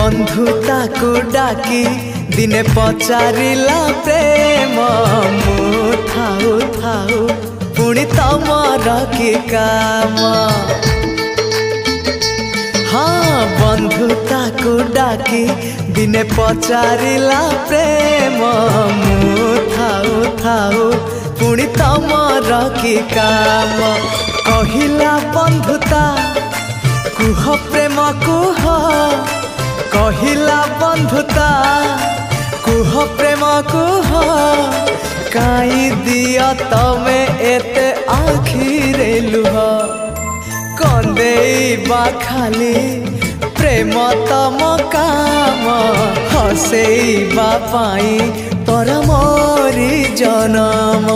बंधुता को डाकी दिने पचारिला प्रेम मु थाऊ थाऊ पुणी तमर की काम। हाँ बंधुता को डाकी दिने पचारिला प्रेम मु थाऊ थाऊ पुणी तमर की काम। कहिला बंधुता कुह प्रेम कुह कहिला बंधुता कुह प्रेम कुह काई दिया तमे एते आखिरे लुह कंदेबा खाली प्रेम तम काम हसेबा पाई तोर मोरी जनम।